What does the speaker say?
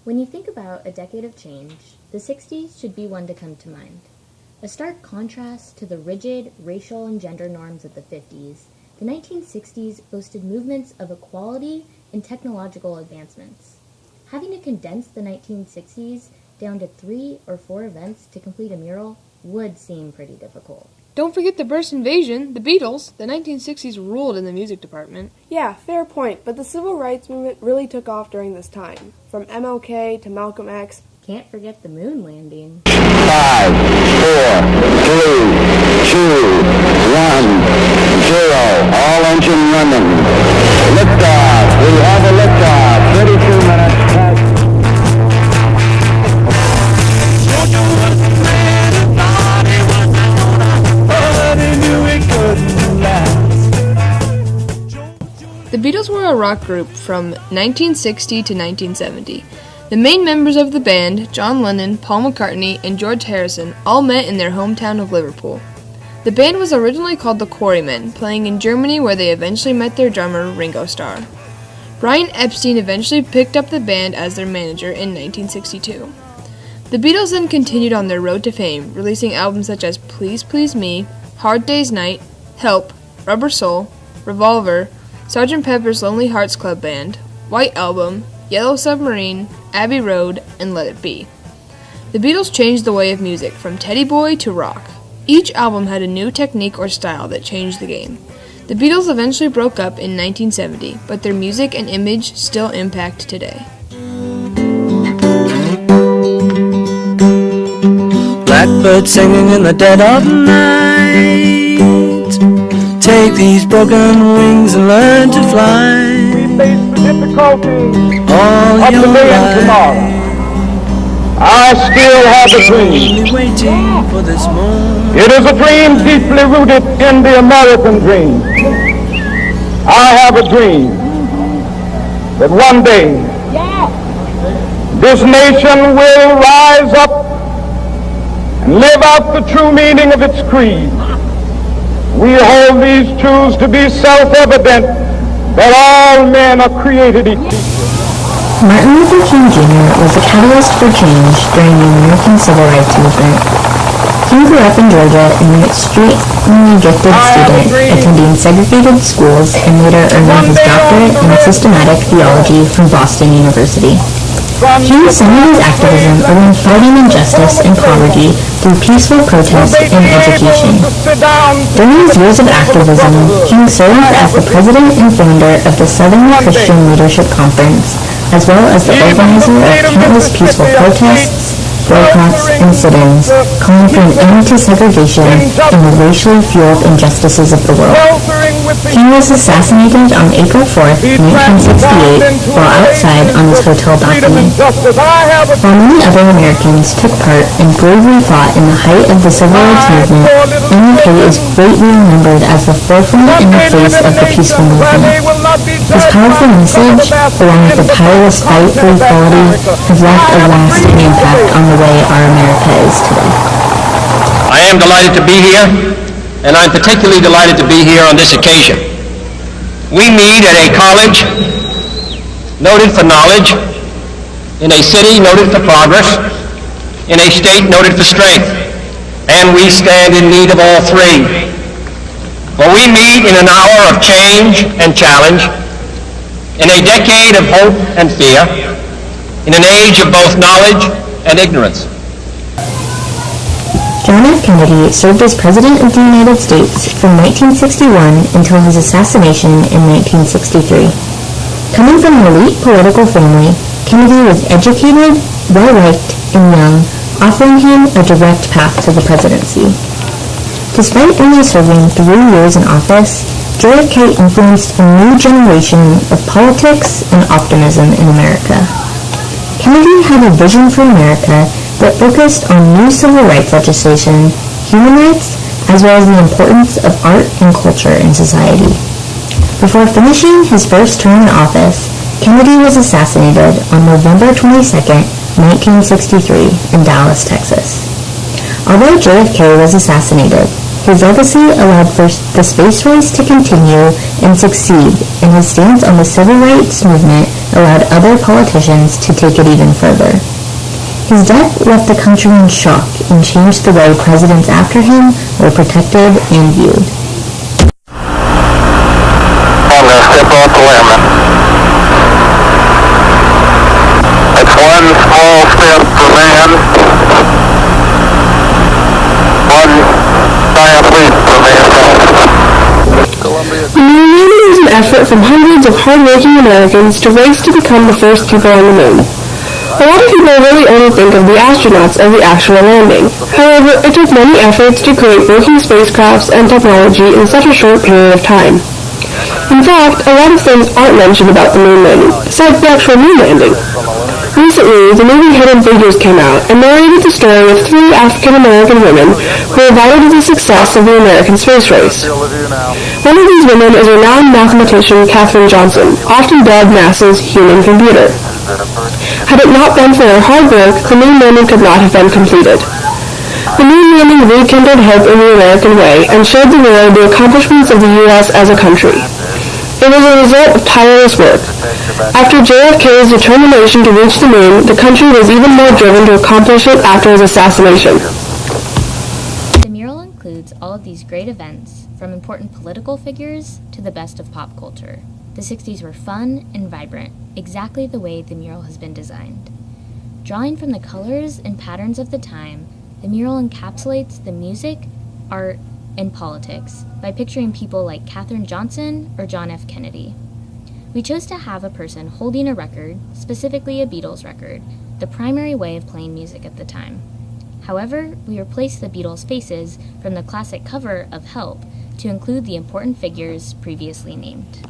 When you think about a decade of change, the 60s should be one to come to mind. A stark contrast to the rigid racial and gender norms of the 50s, the 1960s boasted movements of equality and technological advancements. Having to condense the 1960s down to 3 or 4 events to complete a mural would seem pretty difficult. Don't forget the British invasion, the Beatles. The 1960s ruled in the music department. Yeah, fair point, but the civil rights movement really took off during this time. From MLK to Malcolm X. Can't forget the moon landing. 5, 4, 3, 2, 1, 0. All engine running. Liftoff. We have a liftoff. 32 minutes past. The Beatles were a rock group from 1960 to 1970. The main members of the band, John Lennon, Paul McCartney, and George Harrison, all met in their hometown of Liverpool. The band was originally called the Quarrymen, playing in Germany where they eventually met their drummer, Ringo Starr. Brian Epstein eventually picked up the band as their manager in 1962. The Beatles then continued on their road to fame, releasing albums such as Please Please Me, Hard Day's Night, Help, Rubber Soul, Revolver, Sgt. Pepper's Lonely Hearts Club Band, White Album, Yellow Submarine, Abbey Road, and Let It Be. The Beatles changed the way of music from Teddy Boy to rock. Each album had a new technique or style that changed the game. The Beatles eventually broke up in 1970, but their music and image still impact today. Blackbird singing in the dead of night. Take these broken wings and learn to fly. We face the difficulties All of your today and life. tomorrow. I still have a dream. Only waiting for this moment. It is a dream deeply rooted in the American dream. I have a dream that one day this nation will rise up and live out the true meaning of its creed. We hold these truths to be self-evident that all men are created equal. Martin Luther King Jr. was a catalyst for change during the American Civil Rights Movement. King grew up in Georgia and an extremely gifted student, attending segregated schools and later earning his doctorate in systematic theology from Boston University. King centered his activism around fighting injustice and poverty through peaceful protest and education. During his years of activism, King served as the president and founder of the Southern Christian Leadership Conference, as well as the organizer of countless peaceful protests, boycotts, and sit-ins, calling for an end to segregation and the racially fueled injustices of the world. King was assassinated on April 4th, 1968, while outside on his hotel balcony. While many other Americans took part and bravely fought in the height of the Civil Rights Movement, MLK is greatly remembered as the forefront and the face of the peaceful movement. His powerful message, along with the tireless fight for equality, has left a lasting impact on the way our America is today. I am delighted to be here, and I'm particularly delighted to be here on this occasion. We meet at a college noted for knowledge, in a city noted for progress, in a state noted for strength, and we stand in need of all three. For we meet in an hour of change and challenge, in a decade of hope and fear, in an age of both knowledge and ignorance. John F. Kennedy served as President of the United States from 1961 until his assassination in 1963. Coming from an elite political family, Kennedy was educated, well-liked, and young, offering him a direct path to the presidency. Despite only serving 3 years in office, JFK influenced a new generation of politics and optimism in America. Kennedy had a vision for America that focused on new civil rights legislation, human rights, as well as the importance of art and culture in society. Before finishing his first term in office, Kennedy was assassinated on November 22, 1963, in Dallas, Texas. Although JFK was assassinated, his legacy allowed for the space race to continue and succeed, and his stance on the civil rights movement allowed other politicians to take it even further. His death left the country in shock and changed the way presidents after him were protected and viewed. I'm going to step off the limb. It's one small step for man, one giant leap for mankind. The moon landing was an effort from hundreds of hard-working Americans to race to become the first people on the moon. A lot of people really only think of the astronauts as the actual landing. However, it took many efforts to create working spacecrafts and technology in such a short period of time. In fact, a lot of things aren't mentioned about the moon landing, besides the actual moon landing. Recently, the movie Hidden Figures came out and narrated the story of 3 African-American women who were vital to the success of the American space race. One of these women is renowned mathematician Katherine Johnson, often dubbed NASA's human computer. Had it not been for her hard work, the moon landing could not have been completed. The moon landing rekindled hope in the American way and showed the world the accomplishments of the U.S. as a country. It was a result of tireless work. After JFK's determination to reach the moon, the country was even more driven to accomplish it after his assassination. The mural includes all of these great events, from important political figures to the best of pop culture. The 60s were fun and vibrant, exactly the way the mural has been designed. Drawing from the colors and patterns of the time, the mural encapsulates the music, art, and politics by picturing people like Katherine Johnson or John F. Kennedy. We chose to have a person holding a record, specifically a Beatles record, the primary way of playing music at the time. However, we replaced the Beatles' faces from the classic cover of Help to include the important figures previously named.